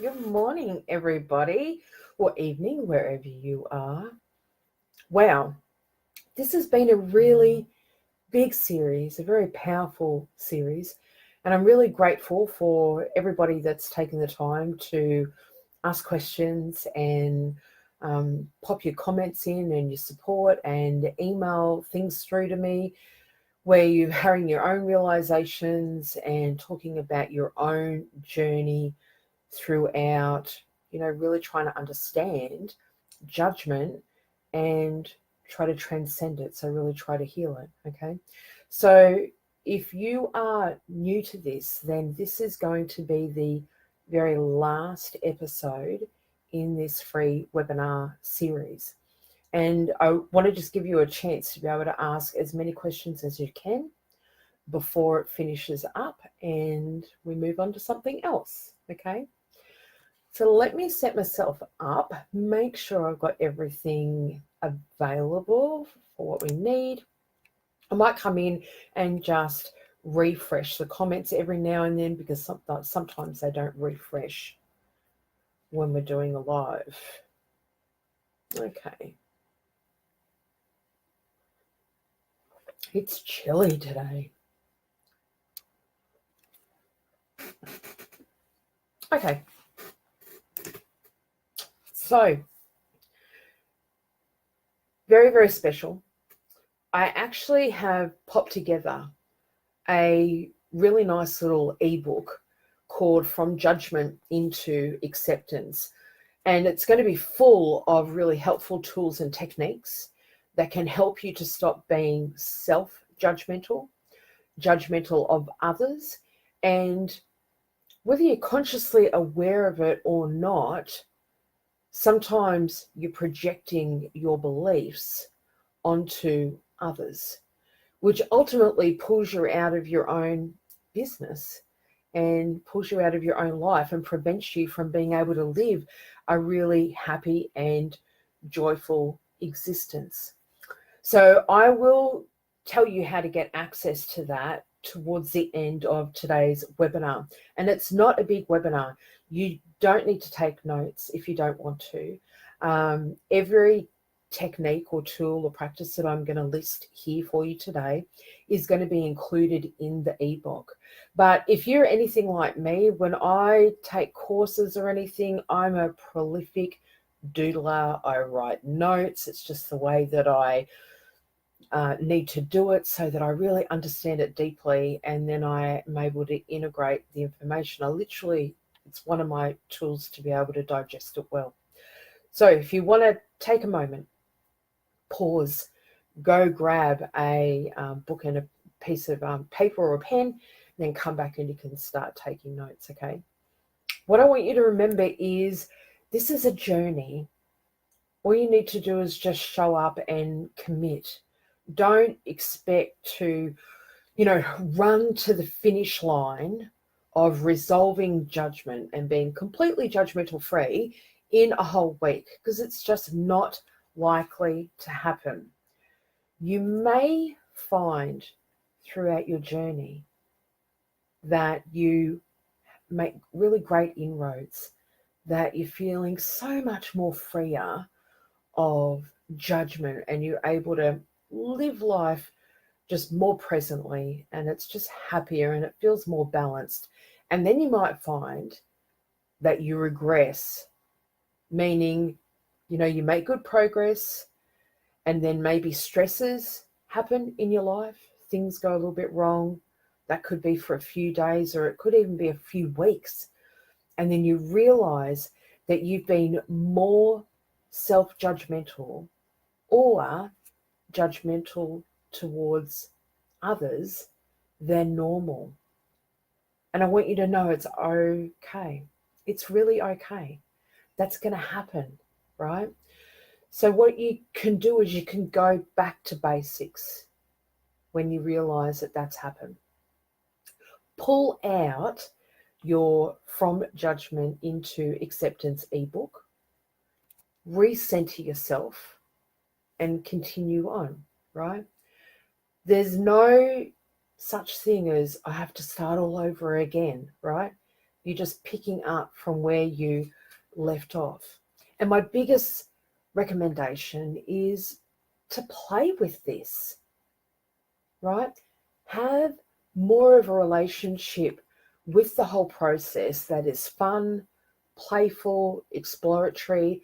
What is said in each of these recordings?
Good morning, everybody, or evening, wherever you are. Wow, this has been a really big series, a very powerful series, and I'm really grateful for everybody that's taken the time to ask questions and pop your comments in and your support and email things through to me where you're having your own realizations and talking about your own journey throughout, really trying to understand judgment and try to transcend it. So, really try to heal it. Okay. So, if you are new to this, then this is going to be the very last episode in this free webinar series. And I want to just give you a chance to be able to ask as many questions as you can before it finishes up and we move on to something else. Okay. So let me set myself up, make sure I've got everything available for what we need. I might come in and just refresh the comments every now and then because sometimes they don't refresh when we're doing a live. Okay. It's chilly today. Okay. So, very, very special. I actually have popped together a really nice little ebook called From Judgment into Acceptance. And it's going to be full of really helpful tools and techniques that can help you to stop being self-judgmental, judgmental of others. And whether you're consciously aware of it or not, sometimes you're projecting your beliefs onto others, which ultimately pulls you out of your own business and pulls you out of your own life and prevents you from being able to live a really happy and joyful existence. So I will tell you how to get access to that towards the end of today's webinar. And it's not a big webinar. You don't need to take notes if you don't want to. Every technique or tool or practice that I'm going to list here for you today is going to be included in the ebook. But if you're anything like me, when I take courses or anything, I'm a prolific doodler. I write notes. It's just the way that I need to do it so that I really understand it deeply, and then I am able to integrate the information. It's one of my tools to be able to digest it well. So if you want to take a moment, pause, go grab a book and a piece of paper or a pen, then come back and you can start taking notes, okay? What I want you to remember is this is a journey. All you need to do is just show up and commit. Don't expect to, run to the finish line of resolving judgment and being completely judgmental free in a whole week, because it's just not likely to happen. You may find throughout your journey that you make really great inroads, that you're feeling so much more freer of judgment and you're able to live life just more presently, and it's just happier and it feels more balanced. And then you might find that you regress, meaning, you make good progress and then maybe stresses happen in your life. Things go a little bit wrong. That could be for a few days or it could even be a few weeks. And then you realize that you've been more self-judgmental or judgmental towards others than normal. And I want you to know it's okay. It's really okay. That's going to happen, right? So what you can do is you can go back to basics when you realize that that's happened. Pull out your From Judgment into Acceptance ebook, recenter yourself, and continue on, right? There's no such thing as I have to start all over again, right? You're just picking up from where you left off. And my biggest recommendation is to play with this, right? Have more of a relationship with the whole process that is fun, playful, exploratory,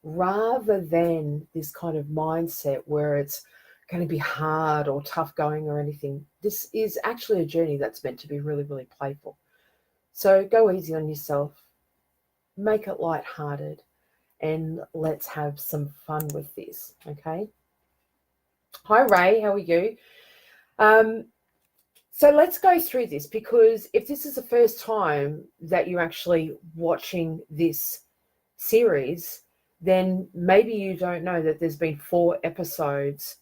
rather than this kind of mindset where it's going to be hard or tough going or anything. This is actually a journey that's meant to be really, really playful. So go easy on yourself, make it lighthearted, and let's have some fun with this, okay? Hi, Ray, how are you? So let's go through this, because if this is the first time that you're actually watching this series, then maybe you don't know that there's been 4 episodes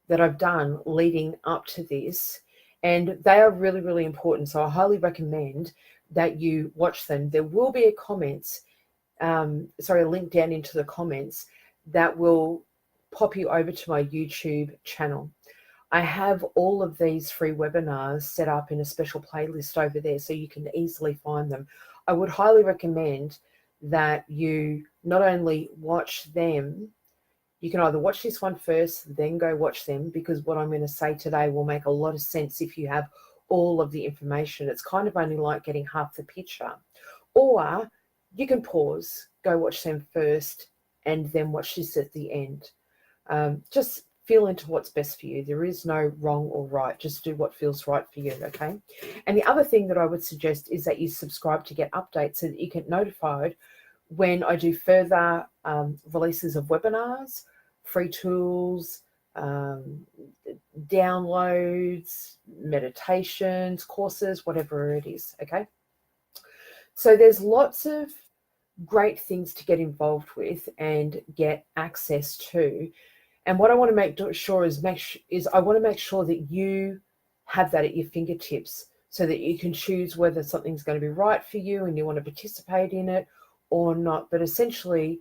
that I've done leading up to this, and they are really, really important. So I highly recommend that you watch them. There will be a link down into the comments that will pop you over to my YouTube channel. I have all of these free webinars set up in a special playlist over there, so you can easily find them. I would highly recommend that you not only watch them, you can either watch this one first, then go watch them, because what I'm going to say today will make a lot of sense if you have all of the information. It's kind of only like getting half the picture. Or you can pause, go watch them first, and then watch this at the end. Just feel into what's best for you. There is no wrong or right. Just do what feels right for you, okay? And the other thing that I would suggest is that you subscribe to get updates so that you get notified when I do further releases of webinars, free tools, downloads, meditations, courses, whatever it is, okay? So there's lots of great things to get involved with and get access to. And what I want to make sure is I want to make sure that you have that at your fingertips, so that you can choose whether something's going to be right for you and you want to participate in it or not. But essentially,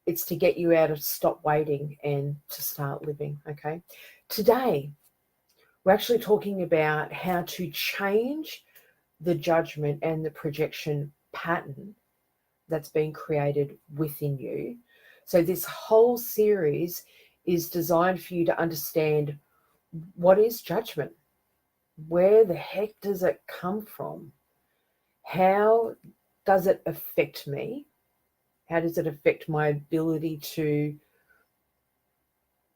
it's to get you out of stop waiting and to start living, okay? Today, we're actually talking about how to change the judgment and the projection pattern that's been created within you. So this whole series is designed for you to understand, what is judgment? Where the heck does it come from? How does it affect me? How does it affect my ability to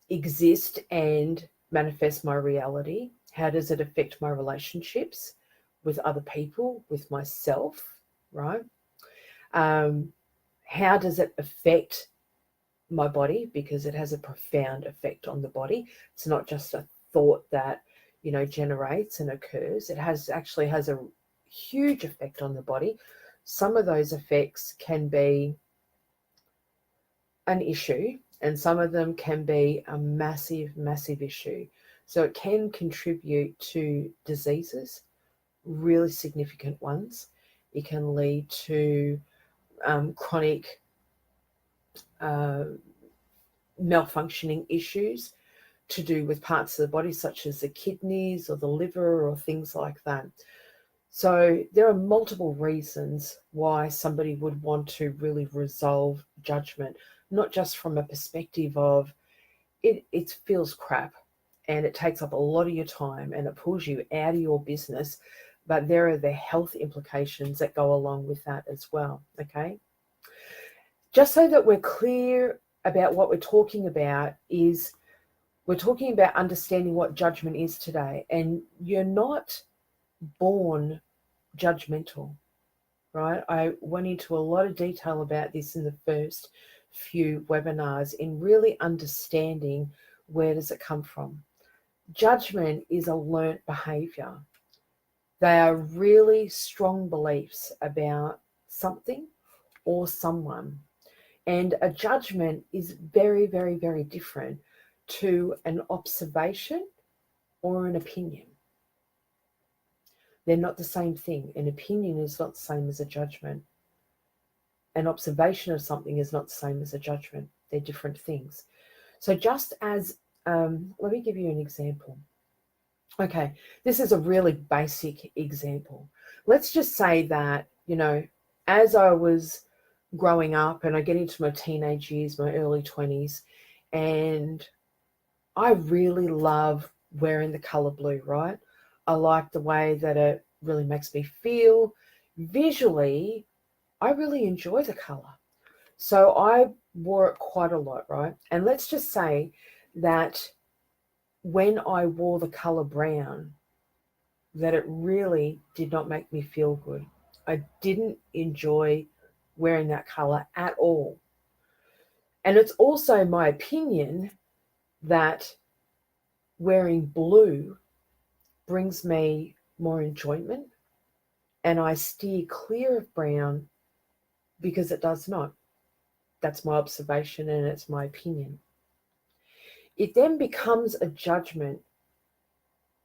exist and manifest my reality? How does it affect my relationships with other people, with myself, right? How does it affect my body? Because it has a profound effect on the body. It's not just a thought that, generates and occurs. It actually has a huge effect on the body. Some of those effects can be an issue, and some of them can be a massive, massive issue. So it can contribute to diseases, really significant ones. It can lead to chronic malfunctioning issues to do with parts of the body, such as the kidneys or the liver or things like that. So there are multiple reasons why somebody would want to really resolve judgment, not just from a perspective of it feels crap and it takes up a lot of your time and it pulls you out of your business, but there are the health implications that go along with that as well, okay? Just so that we're clear about what we're talking about, is we're talking about understanding what judgment is today. And you're not born judgmental, right? I went into a lot of detail about this in the first few webinars, in really understanding where does it come from. Judgment is a learnt behavior. They are really strong beliefs about something or someone. And a judgment is very, very, very different to an observation or an opinion. They're not the same thing. An opinion is not the same as a judgment. An observation of something is not the same as a judgment. They're different things. So just as, let me give you an example. Okay, this is a really basic example. Let's just say that, as I was growing up and I get into my teenage years, my early 20s, and I really love wearing the color blue, right? I like the way that it really makes me feel. Visually, I really enjoy the color. So I wore it quite a lot, right? And let's just say that when I wore the color brown, that it really did not make me feel good. I didn't enjoy wearing that color at all. And it's also my opinion that wearing blue brings me more enjoyment, and I steer clear of brown because it does not. That's my observation and it's my opinion. It then becomes a judgment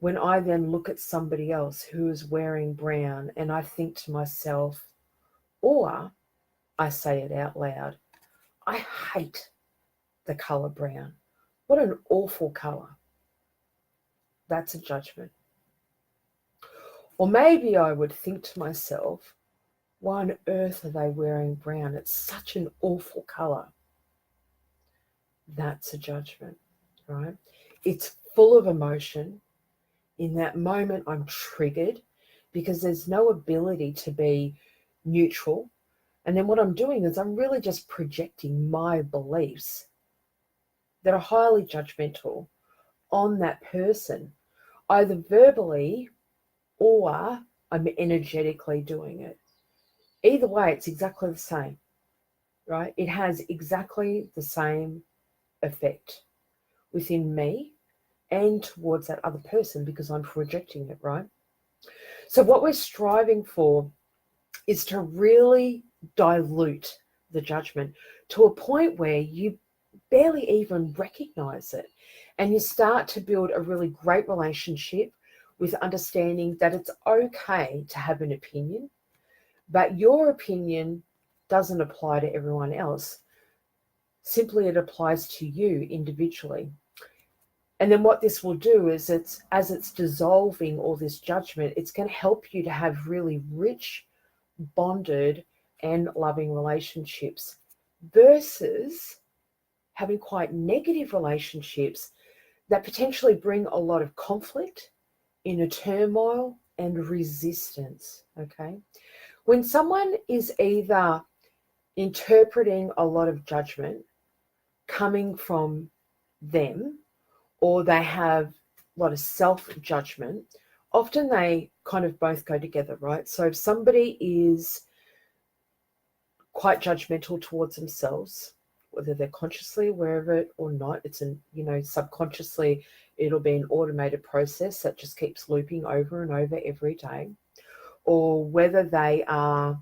when I then look at somebody else who is wearing brown and I think to myself, or I say it out loud, I hate the color brown. What an awful color. That's a judgment. Or maybe I would think to myself, why on earth are they wearing brown? It's such an awful color. That's a judgment, right? It's full of emotion. In that moment, I'm triggered because there's no ability to be neutral. And then what I'm doing is I'm really just projecting my beliefs that are highly judgmental on that person, either verbally or I'm energetically doing it. Either way, it's exactly the same, right? It has exactly the same effect within me and towards that other person because I'm projecting it, right? So what we're striving for is to really dilute the judgment to a point where you barely even recognize it. And you start to build a really great relationship with understanding that it's okay to have an opinion, but your opinion doesn't apply to everyone else. Simply it applies to you individually. And then what this will do is as it's dissolving all this judgment, it's going to help you to have really rich, bonded, and loving relationships versus having quite negative relationships that potentially bring a lot of conflict, inner turmoil, and resistance. Okay. When someone is either interpreting a lot of judgment coming from them or they have a lot of self-judgment, often they kind of both go together, right? So if somebody is quite judgmental towards themselves, whether they're consciously aware of it or not, it's subconsciously it'll be an automated process that just keeps looping over and over every day, or whether they are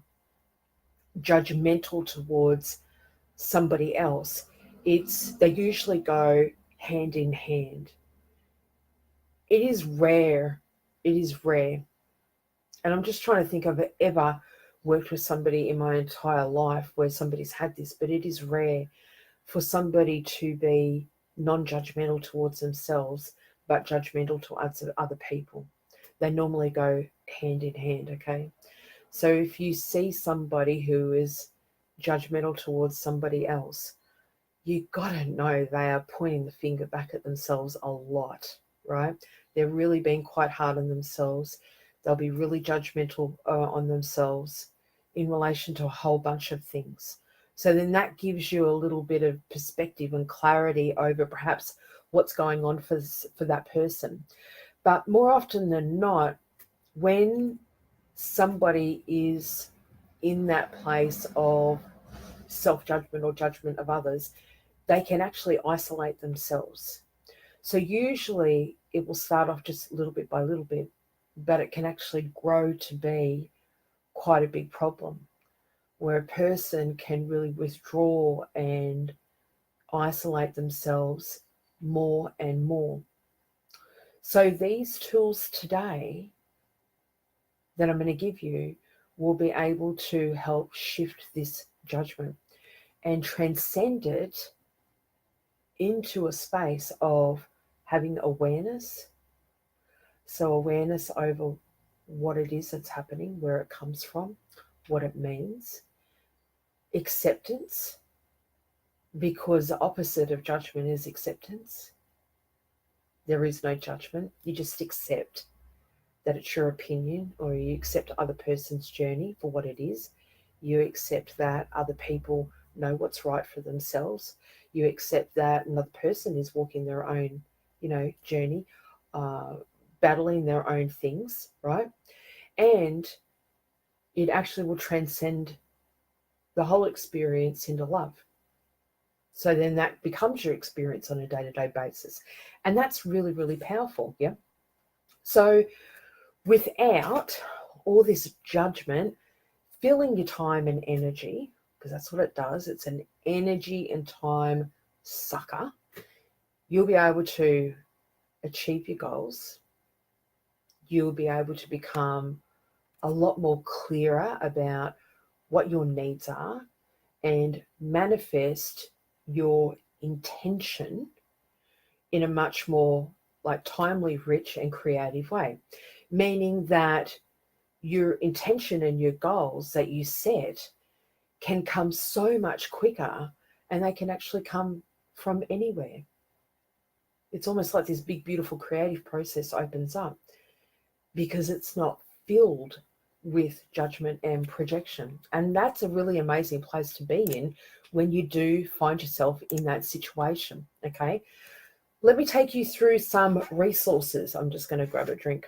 judgmental towards somebody else, they usually go hand in hand. It is rare. It is rare. And I'm just trying to think I've ever worked with somebody in my entire life where somebody's had this, but it is rare for somebody to be non-judgmental towards themselves, but judgmental to other people. They normally go hand in hand, okay? So if you see somebody who is judgmental towards somebody else, you got to know they are pointing the finger back at themselves a lot, right? They're really being quite hard on themselves. They'll be really judgmental on themselves in relation to a whole bunch of things. So then that gives you a little bit of perspective and clarity over perhaps what's going on for that person. But more often than not, when somebody is in that place of self-judgment or judgment of others, they can actually isolate themselves. So usually it will start off just little bit by little bit, but it can actually grow to be quite a big problem where a person can really withdraw and isolate themselves more and more. So these tools today that I'm going to give you will be able to help shift this judgment and transcend it into a space of having awareness. So awareness over what it is that's happening, where it comes from, what it means. Acceptance, because the opposite of judgment is acceptance. There is no judgment. You just accept that it's your opinion, or you accept other person's journey for what it is. You accept that other people know what's right for themselves. You accept that another person is walking their own, journey, battling their own things, right? And it actually will transcend the whole experience into love. So then that becomes your experience on a day-to-day basis. And that's really, really powerful, yeah? So without all this judgment filling your time and energy, because that's what it does, it's an energy and time sucker, you'll be able to achieve your goals. You'll be able to become a lot more clearer about what your needs are and manifest your intention in a much more timely, rich and creative way. Meaning that your intention and your goals that you set can come so much quicker, and they can actually come from anywhere. It's almost like this big, beautiful creative process opens up because it's not filled with judgment and projection. And that's a really amazing place to be in when you do find yourself in that situation, okay? Let me take you through some resources. I'm just going to grab a drink.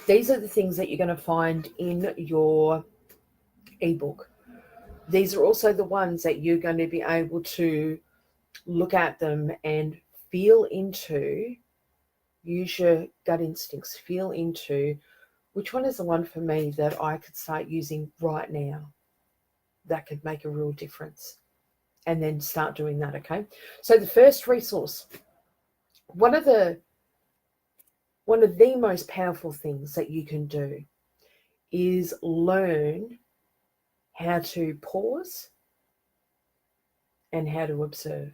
These are the things that you're going to find in your ebook. These are also the ones that you're going to be able to look at them and feel into. Use your gut instincts. Feel into which one is the one for me that I could start using right now that could make a real difference. And then start doing that, okay? So the first resource, one of the most powerful things that you can do is learn how to pause and how to observe.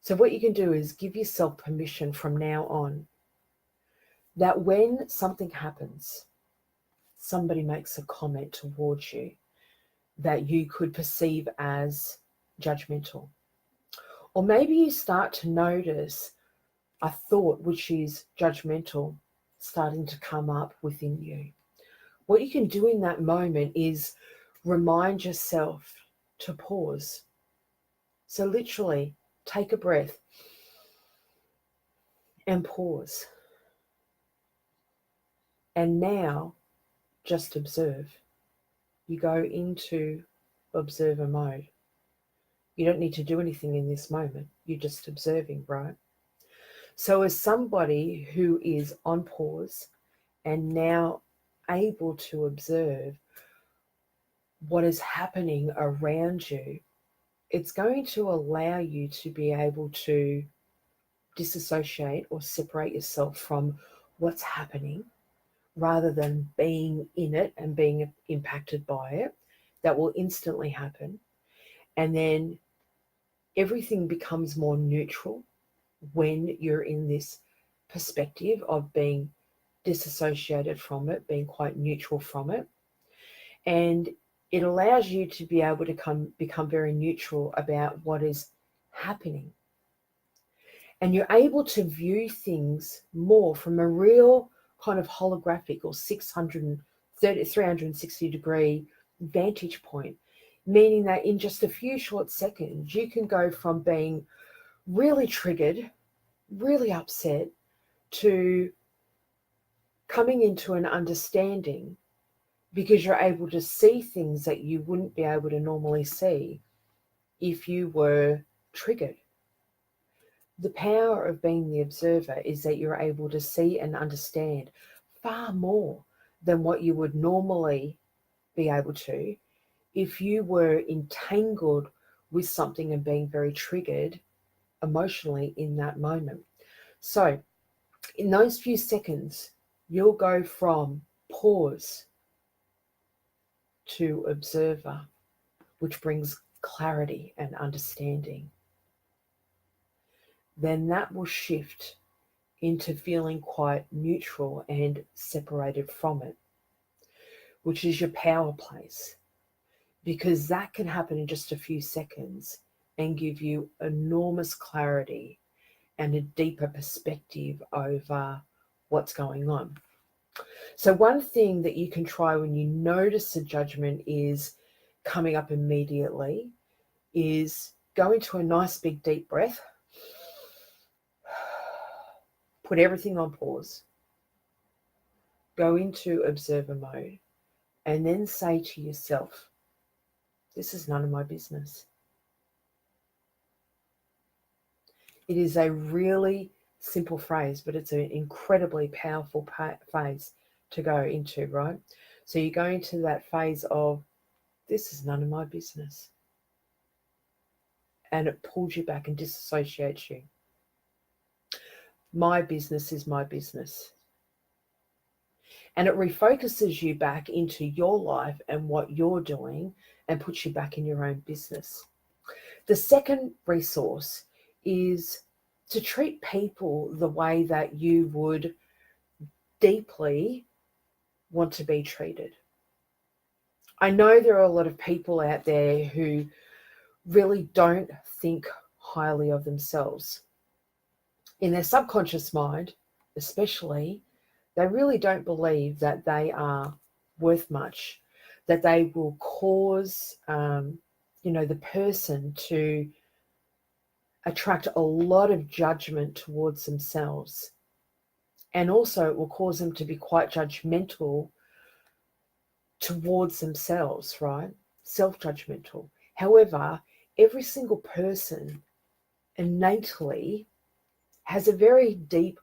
So what you can do is give yourself permission from now on that when something happens, somebody makes a comment towards you that you could perceive as judgmental. Or maybe you start to notice a thought which is judgmental starting to come up within you. What you can do in that moment is remind yourself to pause. So literally take a breath and pause. And now just observe. You go into observer mode. You don't need to do anything in this moment. You're just observing, right? So as somebody who is on pause and now able to observe what is happening around you, it's going to allow you to be able to disassociate or separate yourself from what's happening rather than being in it and being impacted by it. That will instantly happen. And then everything becomes more neutral when you're in this perspective of being disassociated from it, being quite neutral from it. And it allows you to be able to become very neutral about what is happening. And you're able to view things more from a real kind of holographic or 360 degree vantage point, meaning that in just a few short seconds, you can go from being really triggered, really upset, to coming into an understanding because you're able to see things that you wouldn't be able to normally see if you were triggered. The power of being the observer is that you're able to see and understand far more than what you would normally be able to if you were entangled with something and being very triggered emotionally in that moment. So in those few seconds, you'll go from pause to observer, which brings clarity and understanding. Then that will shift into feeling quite neutral and separated from it, which is your power place, because that can happen in just a few seconds and give you enormous clarity and a deeper perspective over what's going on. So one thing that you can try when you notice a judgment is coming up immediately is go into a nice big deep breath, put everything on pause, go into observer mode, and then say to yourself, this is none of my business. It is a really simple phrase, but it's an incredibly powerful phase to go into, right? So you go into that phase of, this is none of my business. And it pulls you back and disassociates you. My business is my business. And it refocuses you back into your life and what you're doing and puts you back in your own business. The second resource is to treat people the way that you would deeply want to be treated. I know there are a lot of people out there who really don't think highly of themselves. In their subconscious mind, especially, they really don't believe that they are worth much, that they will cause, the person to attract a lot of judgment towards themselves. And also it will cause them to be quite judgmental towards themselves, right? Self-judgmental. However, every single person innately has a very deep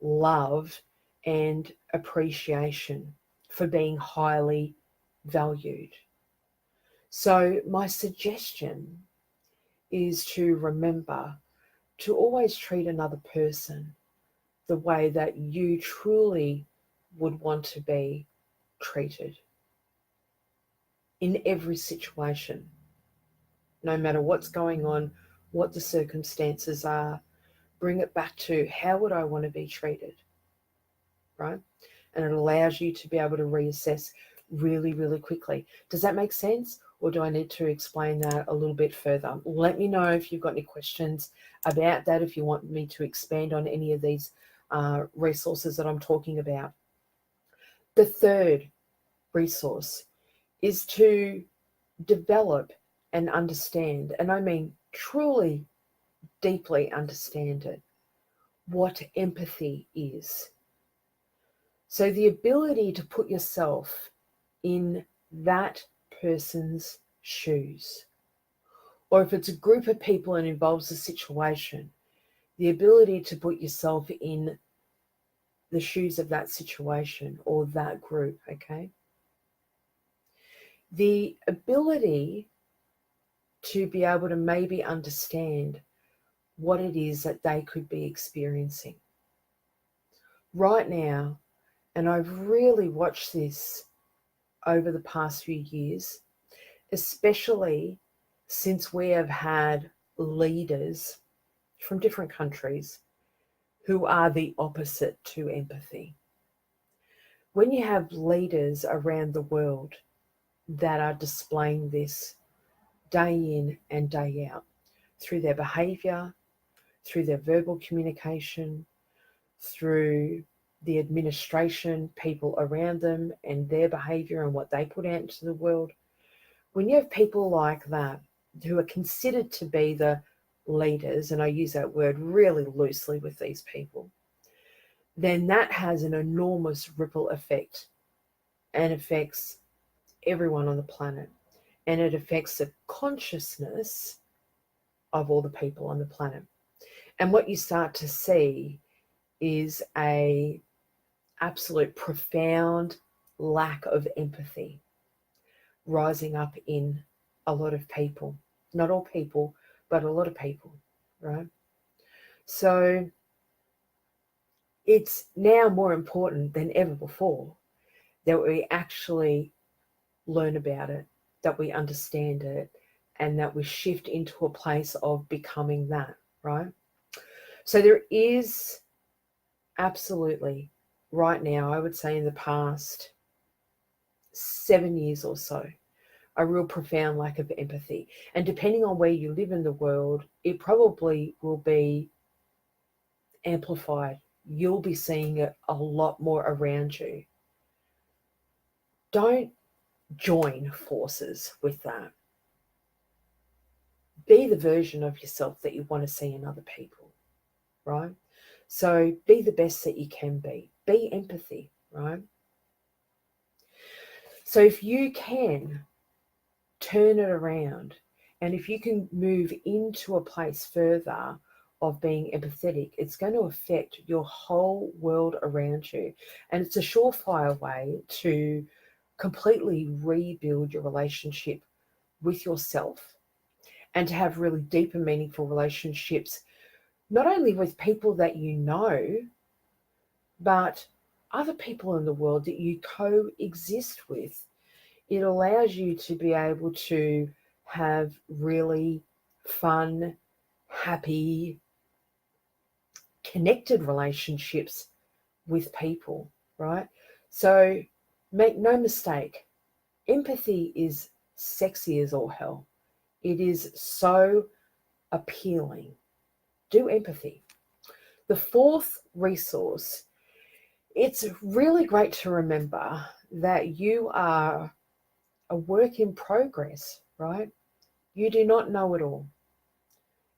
love and appreciation for being highly valued. So my suggestion is to remember to always treat another person the way that you truly would want to be treated in every situation, no matter what's going on, what the circumstances are. Bring it back to, how would I want to be treated, right? And it allows you to be able to reassess really, really quickly. Does that make sense? Or do I need to explain that a little bit further? Let me know if you've got any questions about that, if you want me to expand on any of these resources that I'm talking about. The third resource is to develop and understand, and I mean truly deeply understand it, what empathy is. So the ability to put yourself in that person's shoes, or if it's a group of people and involves a situation, the ability to put yourself in the shoes of that situation or that group, okay? The ability to be able to maybe understand what it is that they could be experiencing right now. And I've really watched this over the past few years, especially since we have had leaders from different countries who are the opposite to empathy. When you have leaders around the world that are displaying this day in and day out through their behavior, through their verbal communication, through the administration, people around them and their behavior and what they put out into the world, when you have people like that who are considered to be the leaders, and I use that word really loosely with these people, then that has an enormous ripple effect and affects everyone on the planet. And it affects the consciousness of all the people on the planet. And what you start to see is a absolute profound lack of empathy rising up in a lot of people. Not all people, but a lot of people, right? So it's now more important than ever before that we actually learn about it, that we understand it, and that we shift into a place of becoming that, right? So there is absolutely, right now, I would say in the past 7 years or so, a real profound lack of empathy. And depending on where you live in the world, it probably will be amplified. You'll be seeing it a lot more around you. Don't join forces with that. Be the version of yourself that you want to see in other people, right? So be the best that you can be. Be empathy, right? So if you can turn it around, and if you can move into a place further of being empathetic, it's going to affect your whole world around you. And it's a surefire way to completely rebuild your relationship with yourself and to have really deep and meaningful relationships, not only with people that you know, but other people in the world that you coexist with. It allows you to be able to have really fun, happy, connected relationships with people, right? So make no mistake, empathy is sexy as all hell. It is so appealing. Do empathy. The fourth resource, it's really great to remember that you are a work in progress, right? You do not know it all.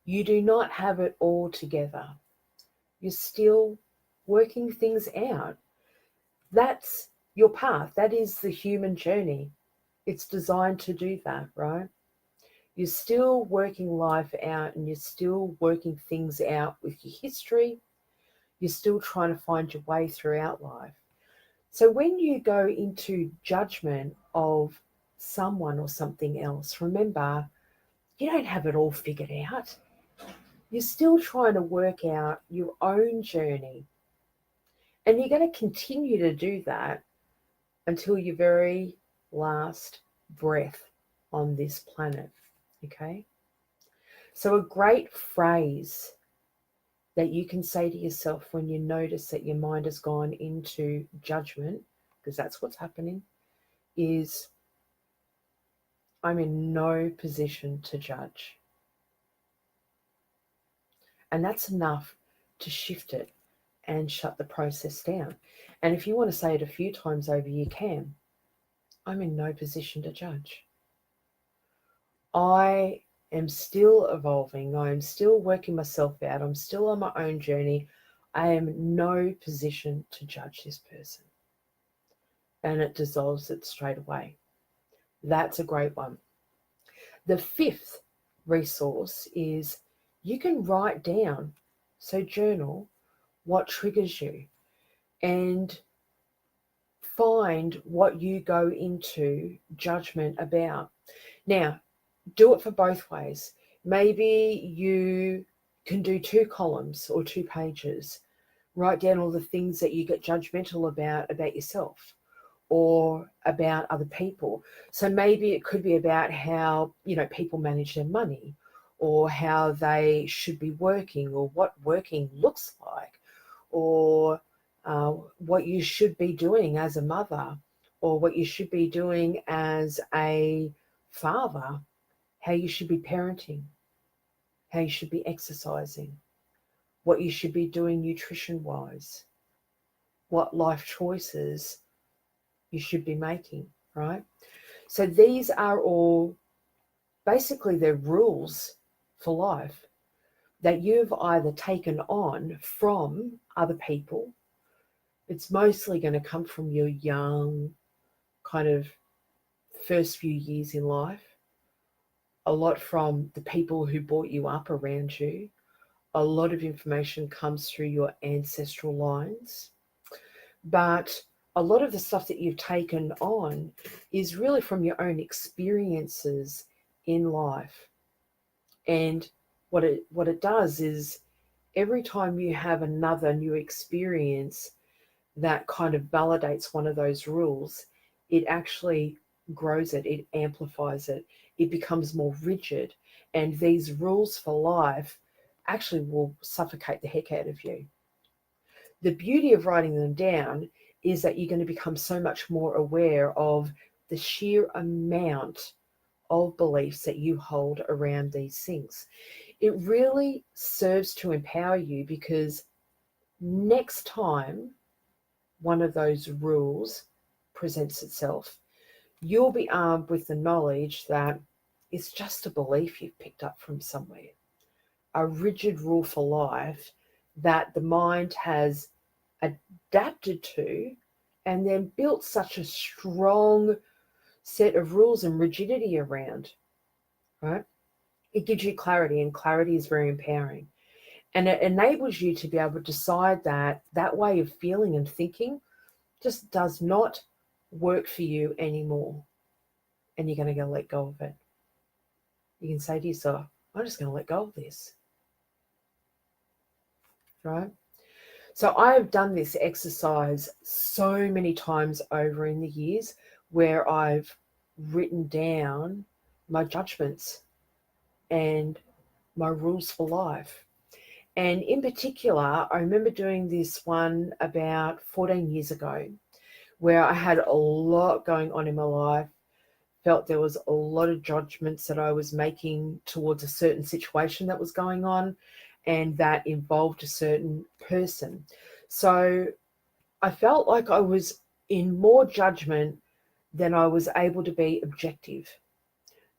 You do not have it all together. You're still working things out. That's your path. That is the human journey. It's designed to do that, right? You're still working life out and you're still working things out with your history. You're still trying to find your way throughout life. So when you go into judgment of someone or something else, remember, you don't have it all figured out. You're still trying to work out your own journey. And you're going to continue to do that until your very last breath on this planet. Okay? So, a great phrase that you can say to yourself when you notice that your mind has gone into judgment, because that's what's happening, is I'm in no position to judge. And that's enough to shift it and shut the process down. And if you want to say it a few times over, you can. I'm in no position to judge. I am still evolving. I am still working myself out. I'm still on my own journey. I am in no position to judge this person. And it dissolves it straight away. That's a great one. The fifth resource is you can write down, so journal, what triggers you and find what you go into judgment about. Now, do it for both ways. Maybe you can do 2 columns or 2 pages. Write down all the things that you get judgmental about yourself or about other people. So maybe it could be about how, people manage their money or how they should be working or what working looks like or what you should be doing as a mother or what you should be doing as a father, how you should be parenting, how you should be exercising, what you should be doing nutrition-wise, what life choices you should be making, right? So these are all basically the rules for life that you've either taken on from other people. It's mostly going to come from your young kind of first few years in life, a lot from the people who brought you up around you. A lot of information comes through your ancestral lines, but a lot of the stuff that you've taken on is really from your own experiences in life. And what it does is every time you have another new experience that kind of validates one of those rules, it actually grows it, it amplifies it, it becomes more rigid. And these rules for life actually will suffocate the heck out of you. The beauty of writing them down is that you're going to become so much more aware of the sheer amount of beliefs that you hold around these things. It really serves to empower you, because next time one of those rules presents itself, you'll be armed with the knowledge that it's just a belief you've picked up from somewhere, a rigid rule for life that the mind has adapted to and then built such a strong set of rules and rigidity around, right? It gives you clarity, and clarity is very empowering. And it enables you to be able to decide that that way of feeling and thinking just does not work for you anymore. And you're going to go let go of it. You can say to yourself, I'm just going to let go of this, right? So I have done this exercise so many times over in the years, where I've written down my judgments and my rules for life. And in particular, I remember doing this one about 14 years ago, where I had a lot going on in my life, felt there was a lot of judgments that I was making towards a certain situation that was going on, and that involved a certain person. So I felt like I was in more judgment than I was able to be objective.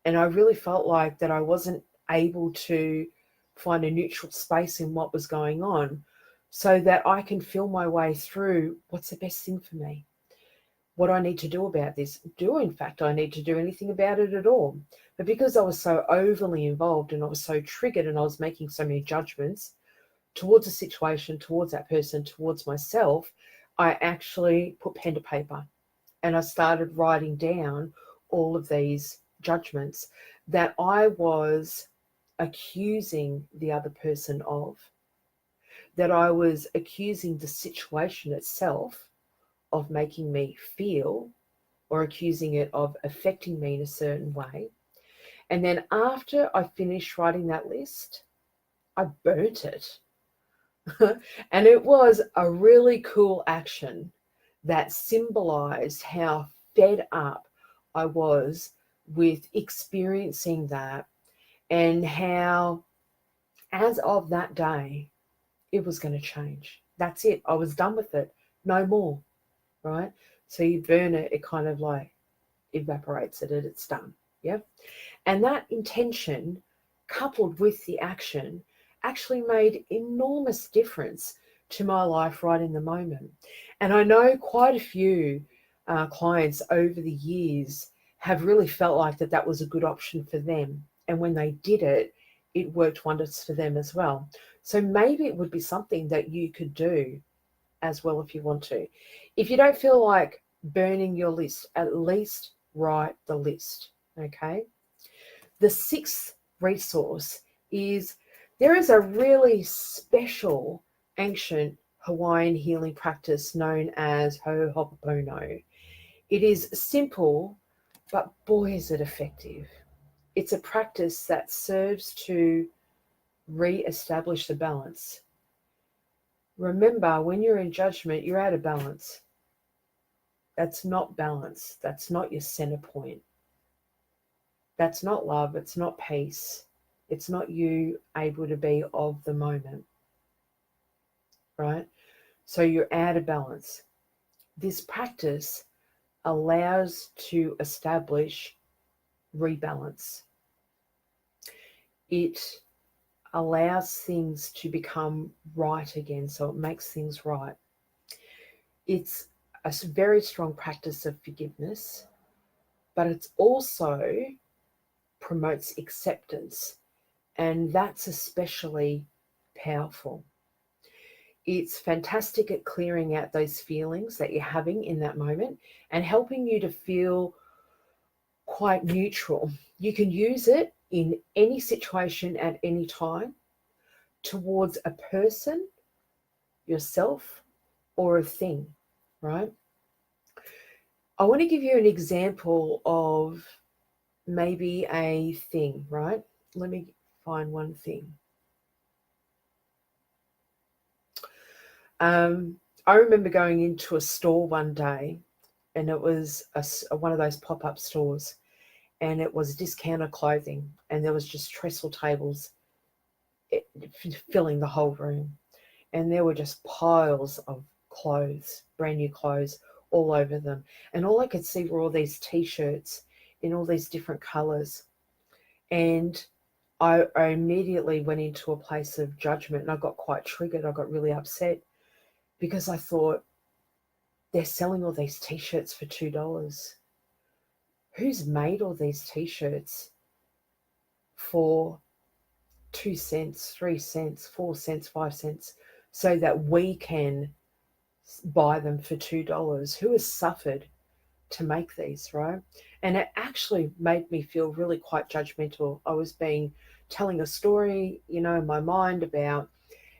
And I really felt like that I wasn't able to find a neutral space in what was going on, so that I can feel my way through what's the best thing for me, what I need to do about this. Do, in fact, I need to do anything about it at all? But because I was so overly involved and I was so triggered and I was making so many judgments towards a situation, towards that person, towards myself, I actually put pen to paper and I started writing down all of these judgments that I was accusing the other person of, that I was accusing the situation itself of making me feel, or accusing it of affecting me in a certain way. And then after I finished writing that list, I burnt it. And it was a really cool action that symbolized how fed up I was with experiencing that, and how, as of that day, it was going to change. That's it. I was done with it. No more, right? So you burn it, it kind of like evaporates it, and it's done. Yeah. And that intention, coupled with the action, actually made enormous difference to my life right in the moment. And I know quite a few clients over the years have really felt like that was a good option for them. And when they did it, it worked wonders for them as well. So maybe it would be something that you could do as well if you want to. If you don't feel like burning your list, at least write the list, okay? The sixth resource is, there is a really special ancient Hawaiian healing practice known as Ho'oponopono. It is simple, but boy, is it effective. It's a practice that serves to re-establish the balance. Remember, when you're in judgment, you're out of balance. That's not balance. That's not your center point. That's not love. It's not peace. It's not you able to be of the moment, right? So you're out of balance. This practice allows to establish rebalance. It allows things to become right again, so it makes things right. It's a very strong practice of forgiveness, but it's also promotes acceptance, and that's especially powerful. It's fantastic at clearing out those feelings that you're having in that moment and helping you to feel quite neutral. You can use it in any situation at any time, towards a person, yourself, or a thing, right? I want to give you an example of maybe a thing, right? Let me find one thing. I remember going into a store one day, and it was one of those pop-up stores, and it was discounted clothing, and there was just trestle tables filling the whole room, and there were just piles of clothes, brand new clothes, all over them, and all I could see were all these t-shirts in all these different colors. And I immediately went into a place of judgment, and I got quite triggered. I got really upset because I thought, they're selling all these t-shirts for $2. Who's made all these t-shirts for 2 cents, 3 cents, 4 cents, 5 cents, so that we can buy them for $2? Who has suffered to make these, right? And it actually made me feel really quite judgmental. I was telling a story, in my mind about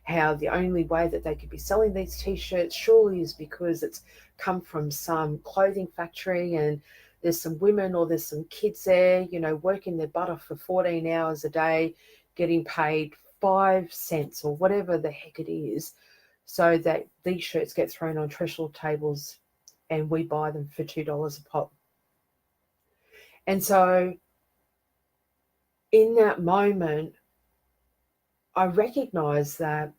how the only way that they could be selling these t-shirts surely is because it's come from some clothing factory, and there's some women or there's some kids there, working their butt off for 14 hours a day, getting paid 5 cents or whatever the heck it is, so that these shirts get thrown on trestle tables and we buy them for $2 a pop. And so in that moment, I recognized that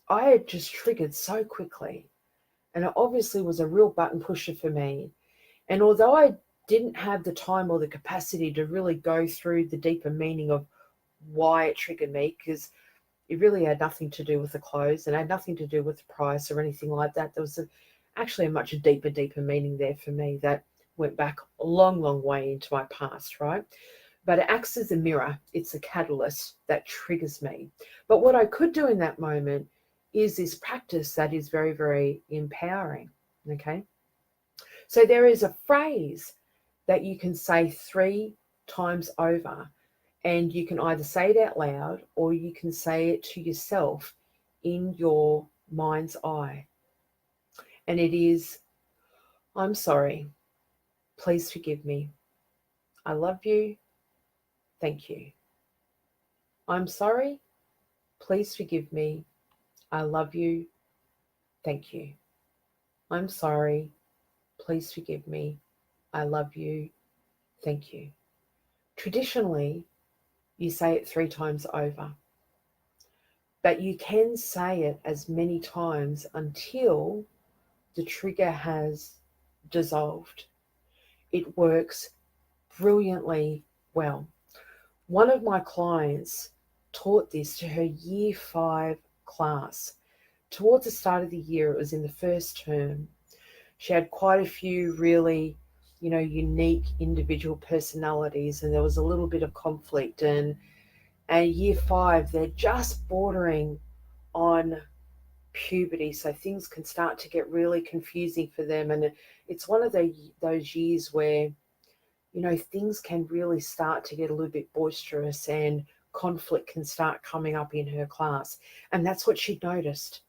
I had just triggered so quickly, and it obviously was a real button pusher for me. And although I didn't have the time or the capacity to really go through the deeper meaning of why it triggered me, because it really had nothing to do with the clothes and had nothing to do with the price or anything like that. There was actually a much deeper meaning there for me that went back a long, long way into my past, right? But it acts as a mirror. It's a catalyst that triggers me. But what I could do in that moment is this practice that is very, very empowering, okay? So there is a phrase that you can say 3 times over, and you can either say it out loud or you can say it to yourself in your mind's eye. And it is, I'm sorry, please forgive me, I love you, thank you. I'm sorry, please forgive me, I love you, thank you. I'm sorry, please forgive me, I love you, thank you. Traditionally, you say it 3 times over, but you can say it as many times until the trigger has dissolved. It works brilliantly well. One of my clients taught this to her year 5 class. Towards the start of the year, it was in the first term. She had quite a few really, unique individual personalities, and there was a little bit of conflict. And year 5, they're just bordering on puberty, so things can start to get really confusing for them. And it's one of those years where, things can really start to get a little bit boisterous and conflict can start coming up in her class. And that's what she'd noticed.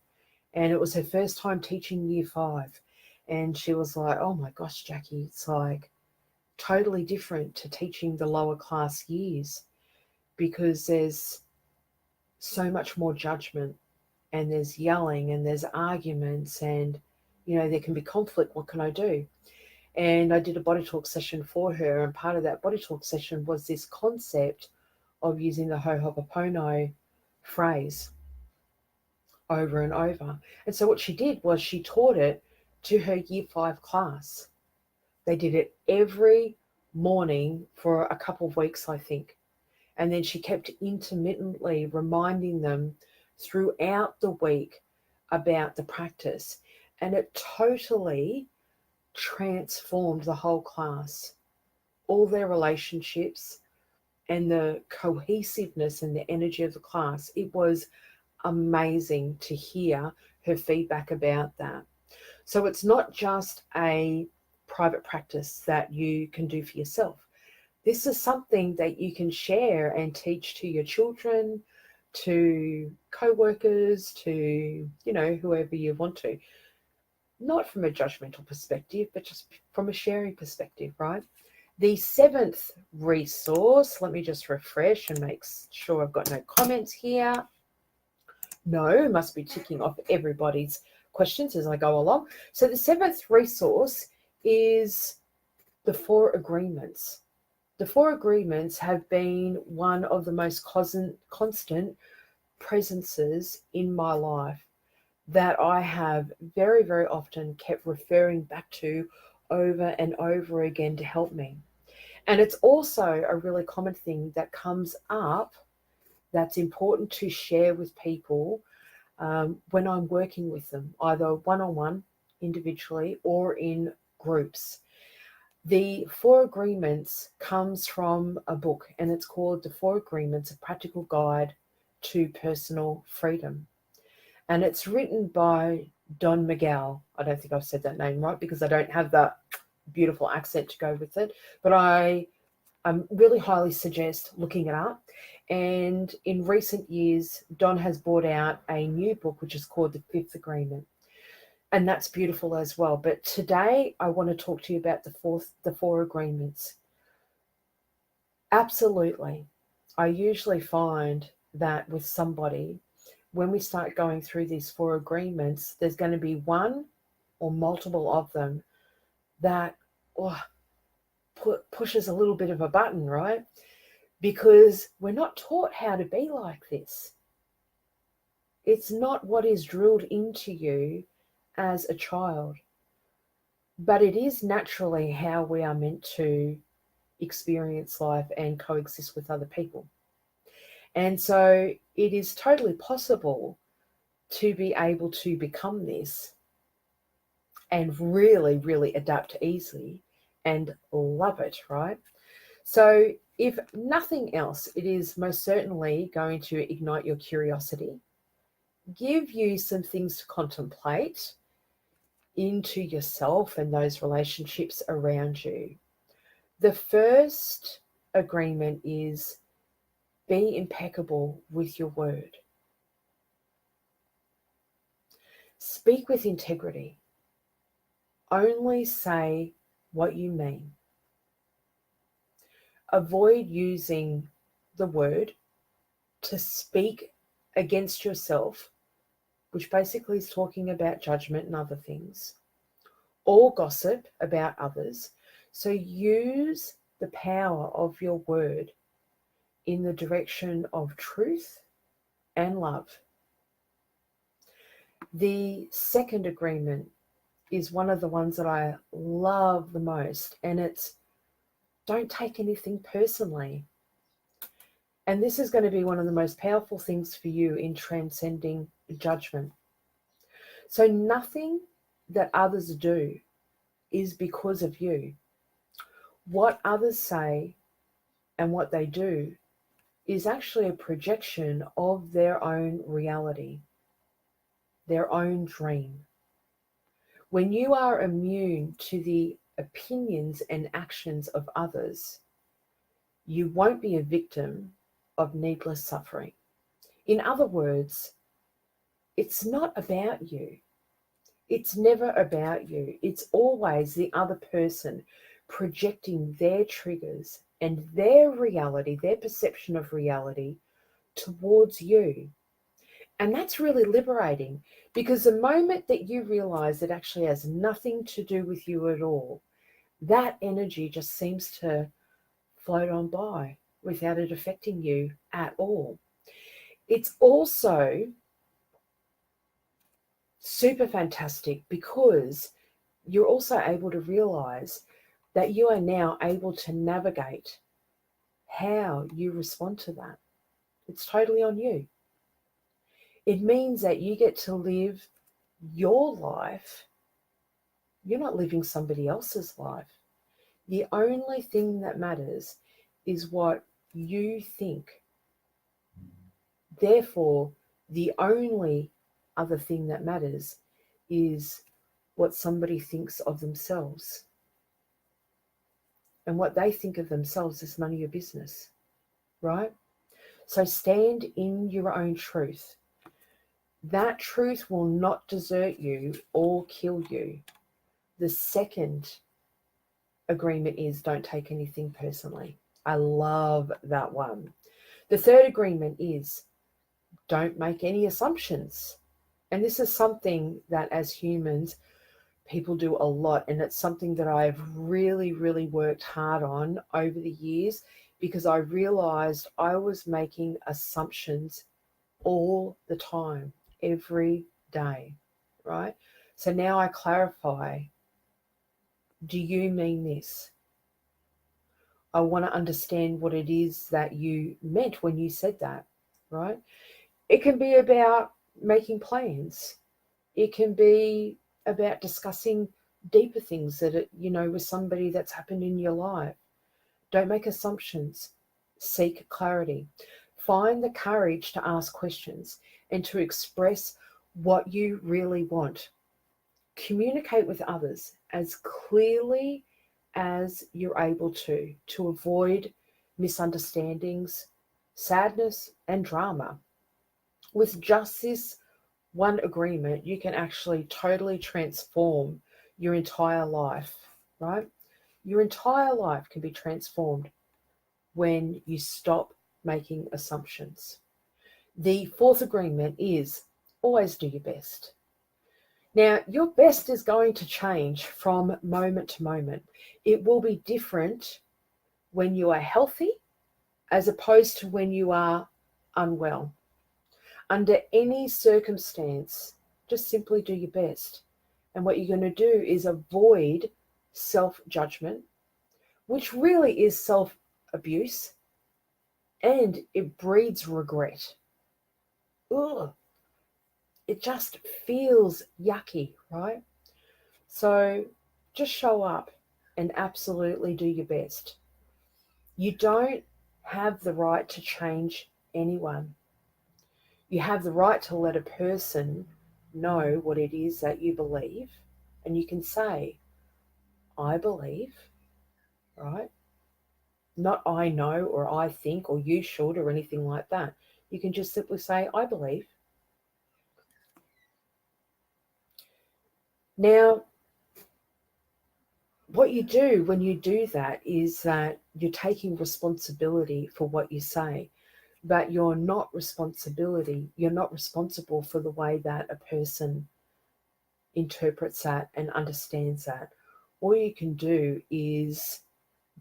And it was her first time teaching year 5. And she was like, oh my gosh, Jackie, it's like totally different to teaching the lower class years, because there's so much more judgment, and there's yelling, and there's arguments, and there can be conflict. What can I do? And I did a body talk session for her, and part of that body talk session was this concept of using the Ho'oponopono phrase over and over. And so what she did was she taught it to her year 5 class. They did it every morning for a couple of weeks, I think. And then she kept intermittently reminding them throughout the week about the practice. And it totally transformed the whole class, all their relationships, and the cohesiveness and the energy of the class. It was amazing to hear her feedback about that. So it's not just a private practice that you can do for yourself. This is something that you can share and teach to your children, to co-workers, to, whoever you want to. Not from a judgmental perspective, but just from a sharing perspective, right? The 7th resource, let me just refresh and make sure I've got no comments here. No, must be ticking off everybody's questions as I go along. So the seventh resource is the 4 agreements. The 4 agreements have been one of the most constant presences in my life that I have very, very often kept referring back to over and over again to help me. And it's also a really common thing that comes up that's important to share with people when I'm working with them, either one-on-one, individually, or in groups. The 4 agreements comes from a book, and it's called The 4 Agreements, A Practical Guide to Personal Freedom. And it's written by Don Miguel. I don't think I've said that name right because I don't have that beautiful accent to go with it. But I really highly suggest looking it up. And in recent years, Don has brought out a new book, which is called The Fifth Agreement. And that's beautiful as well. But today I want to talk to you about the 4 agreements. Absolutely. I usually find that with somebody, when we start going through these 4 agreements, there's going to be one or multiple of them that pushes a little bit of a button, right? Because we're not taught how to be like this. It's not what is drilled into you as a child, but it is naturally how we are meant to experience life and coexist with other people. And so it is totally possible to be able to become this and really, really adapt easily and love it, right? So if nothing else, it is most certainly going to ignite your curiosity, give you some things to contemplate into yourself and those relationships around you. The first agreement is be impeccable with your word. Speak with integrity. Only say what you mean. Avoid using the word to speak against yourself, which basically is talking about judgment and other things, or gossip about others. So use the power of your word in the direction of truth and love. The second agreement is one of the ones that I love the most, and it's don't take anything personally. And this is going to be one of the most powerful things for you in transcending judgment. So nothing that others do is because of you. What others say and what they do is actually a projection of their own reality, their own dream. When you are immune to the opinions and actions of others, you won't be a victim of needless suffering. In other words, it's not about you. It's never about you. It's always the other person projecting their triggers and their reality, their perception of reality towards you. And that's really liberating, because the moment that you realize it actually has nothing to do with you at all, that energy just seems to float on by without it affecting you at all. It's also super fantastic because you're also able to realize that you are now able to navigate how you respond to that. It's totally on you. It means that you get to live your life. You're not living somebody else's life. The only thing that matters is what you think. Therefore, the only other thing that matters is what somebody thinks of themselves. And what they think of themselves is none of your business, right? So stand in your own truth. That truth will not desert you or kill you. The second agreement is don't take anything personally. I love that one. The third agreement is don't make any assumptions. And this is something that as humans, people do a lot. And it's something that I've really, really worked hard on over the years, because I realized I was making assumptions all the time, every day, right? So now I clarify, do you mean this? I want to understand what it is that you meant when you said that, right? It can be about making plans. It can be about discussing deeper things that, with somebody that's happened in your life. Don't make assumptions. Seek clarity. Find the courage to ask questions and to express what you really want. Communicate with others as clearly as you're able to avoid misunderstandings, sadness, and drama. With just this one agreement, you can actually totally transform your entire life, right? Your entire life can be transformed when you stop making assumptions. The fourth agreement is always do your best. Now, your best is going to change from moment to moment. It will be different when you are healthy as opposed to when you are unwell. Under any circumstance, just simply do your best. And what you're going to do is avoid self-judgment, which really is self-abuse, and it breeds regret. Ugh, it just feels yucky, right? So just show up and absolutely do your best. You don't have the right to change anyone. You have the right to let a person know what it is that you believe, and you can say, I believe, right? Not I know or I think or you should or anything like that. You can just simply say, I believe. Now, what you do when you do that is that you're taking responsibility for what you say, but you're not responsible for the way that a person interprets that and understands that. All you can do is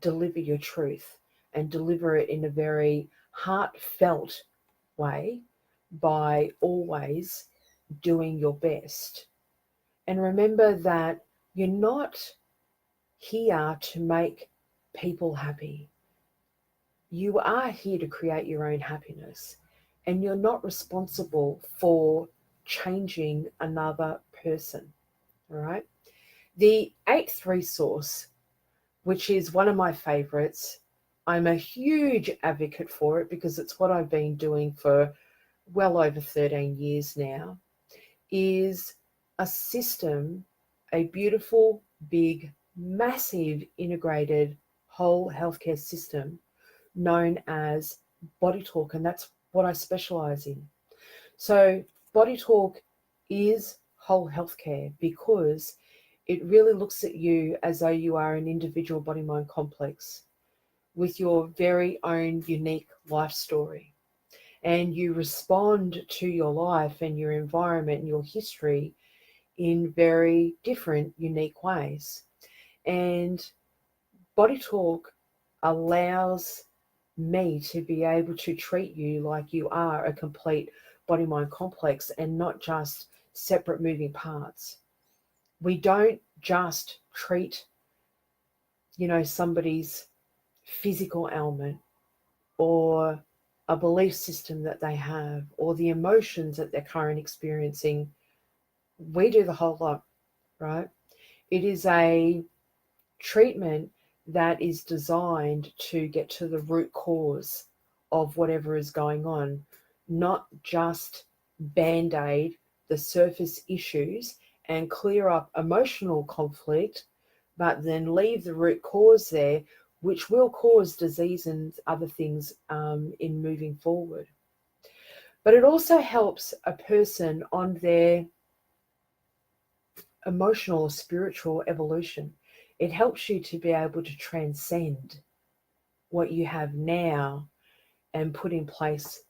deliver your truth and deliver it in a very heartfelt way by always doing your best. And remember that you're not here to make people happy. You are here to create your own happiness, and you're not responsible for changing another person. All right. The eighth resource, which is one of my favorites, I'm a huge advocate for it because it's what I've been doing for well over 13 years now, is a system, a beautiful, big, massive, integrated whole healthcare system known as Body Talk, and that's what I specialize in. So Body Talk is whole healthcare because it really looks at you as though you are an individual body-mind complex with your very own unique life story. And you respond to your life and your environment and your history in very different, unique ways. And Body Talk allows me to be able to treat you like you are a complete body-mind complex and not just separate moving parts. We don't just treat, somebody's physical ailment or a belief system that they have or the emotions that they're currently experiencing. We do the whole lot, right? It is a treatment that is designed to get to the root cause of whatever is going on, not just band-aid the surface issues and clear up emotional conflict, but then leave the root cause there, which will cause disease and other things in moving forward. But it also helps a person on their emotional or spiritual evolution. It helps you to be able to transcend what you have now and put in place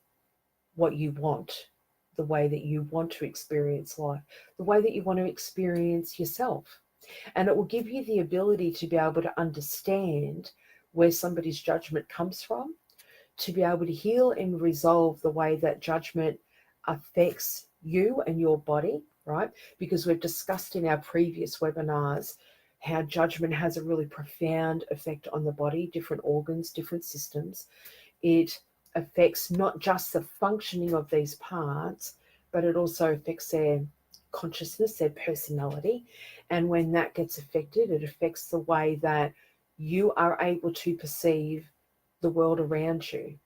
what you want. the way that you want to experience life, the way that you want to experience yourself. And it will give you the ability to be able to understand where somebody's judgment comes from, to be able to heal and resolve the way that judgment affects you and your body, right? Because we've discussed in our previous webinars how judgment has a really profound effect on the body, different organs, different systems. It affects not just the functioning of these parts, but it also affects their consciousness, their personality. And when that gets affected, it affects the way that you are able to perceive the world around you.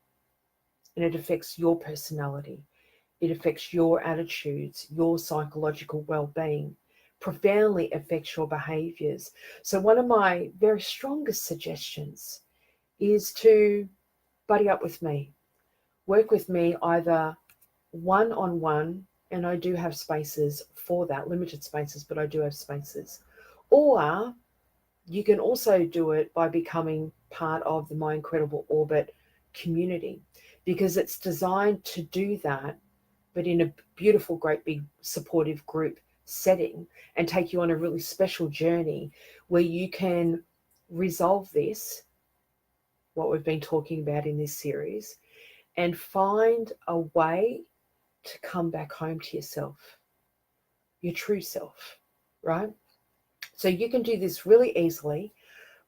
And it affects your personality. It affects your attitudes, your psychological well-being, profoundly affects your behaviors. So one of my very strongest suggestions is to buddy up with me. Work with me either one-on-one, and I do have spaces for that, limited spaces, but I do have spaces. Or you can also do it by becoming part of the My Incredible Orbit community, because it's designed to do that, but in a beautiful, great big supportive group setting, and take you on a really special journey where you can resolve this, what we've been talking about in this series, and find a way to come back home to yourself, your true self, right? So you can do this really easily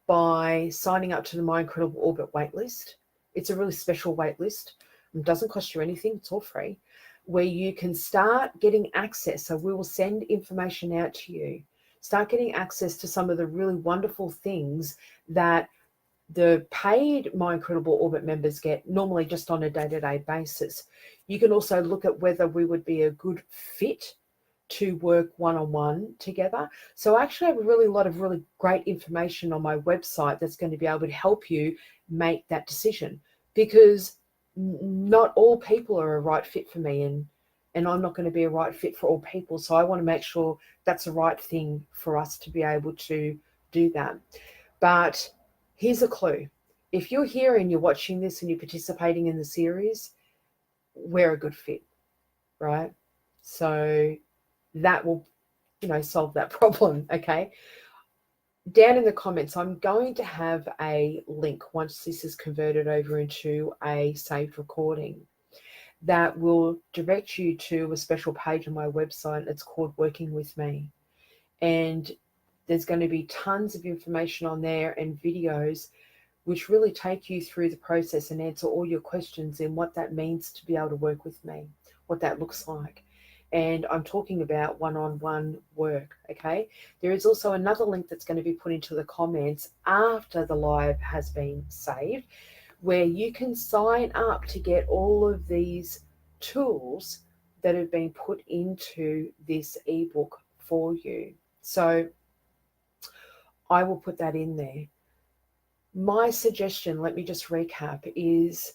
by signing up to the My Incredible Orbit waitlist. It's a really special waitlist. It doesn't cost you anything. It's all free, where you can start getting access. So we will send information out to you. Start getting access to some of the really wonderful things that the paid My Incredible Orbit members get normally just on a day-to-day basis. You can also look at whether we would be a good fit to work one-on-one together. So I actually have a lot of really great information on my website that's going to be able to help you make that decision, because not all people are a right fit for me, and I'm not going to be a right fit for all people. So I want to make sure that's the right thing for us to be able to do that. But here's a clue. If you're here and you're watching this and you're participating in the series, we're a good fit, right? So that will, solve that problem, okay? Down in the comments, I'm going to have a link once this is converted over into a saved recording that will direct you to a special page on my website. It's called Working With Me. And there's going to be tons of information on there and videos which really take you through the process and answer all your questions in what that means to be able to work with me, what that looks like. And I'm talking about one-on-one work, okay? There is also another link that's going to be put into the comments after the live has been saved, where you can sign up to get all of these tools that have been put into this ebook for you. So I will put that in there. My suggestion, let me just recap, is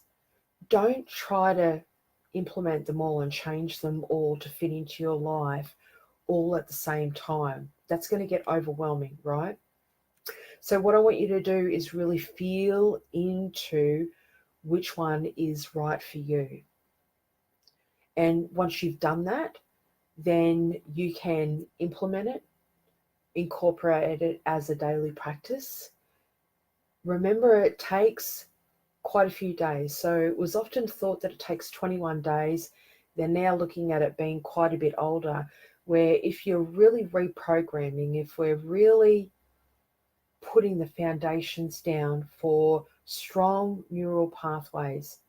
don't try to implement them all and change them all to fit into your life all at the same time. That's going to get overwhelming, right? So what I want you to do is really feel into which one is right for you. And once you've done that, then you can implement it, incorporate it as a daily practice. Remember, it takes quite a few days. So it was often thought that it takes 21 days. They're now looking at it being quite a bit older, where if you're really reprogramming, if we're really putting the foundations down for strong neural pathways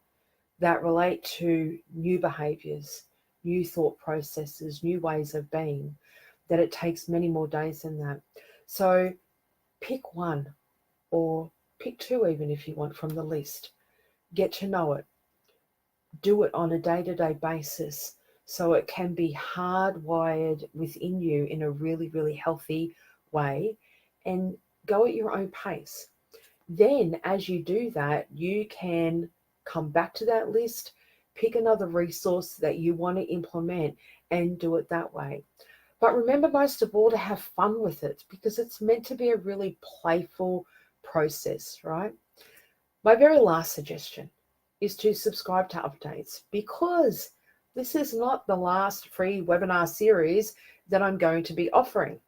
that relate to new behaviors, new thought processes, new ways of being, that it takes many more days than that. So pick one, or pick two even if you want, from the list. Get to know it. Do it on a day-to-day basis so it can be hardwired within you in a really, really healthy way, and go at your own pace. Then as you do that, you can come back to that list, pick another resource that you want to implement, and do it that way. But remember, most of all, to have fun with it, because it's meant to be a really playful process, right? My very last suggestion is to subscribe to updates, because this is not the last free webinar series that I'm going to be offering.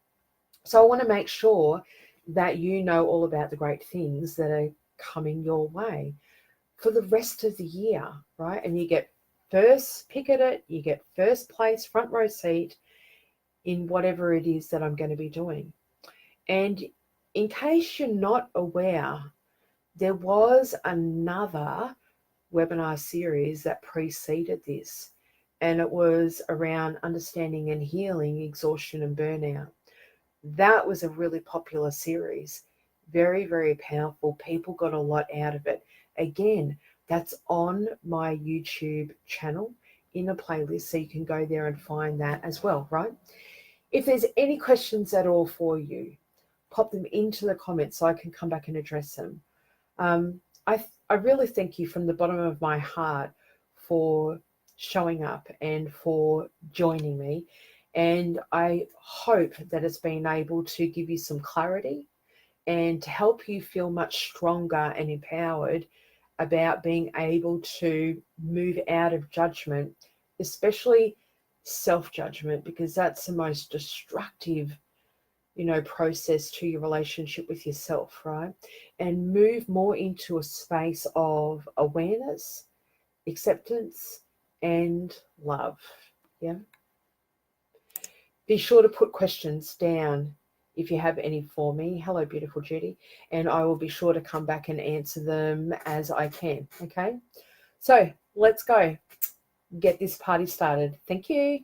So I want to make sure that you know all about the great things that are coming your way for the rest of the year, right? And you get first pick at it, you get first place, front row seat in whatever it is that I'm going to be doing. And in case you're not aware, there was another webinar series that preceded this, and it was around understanding and healing exhaustion and burnout. That was a really popular series, very, very powerful. People got a lot out of it. Again, that's on my YouTube channel in a playlist, so you can go there and find that as well, right? If there's any questions at all for you, pop them into the comments so I can come back and address them. I really thank you from the bottom of my heart for showing up and for joining me. And I hope that it's been able to give you some clarity and to help you feel much stronger and empowered about being able to move out of judgment, especially self-judgment, because that's the most destructive process to your relationship with yourself, right? And move more into a space of awareness, acceptance, and love. Yeah. Be sure to put questions down if you have any for me. Hello, beautiful Judy. And I will be sure to come back and answer them as I can. Okay. So let's go get this party started. Thank you.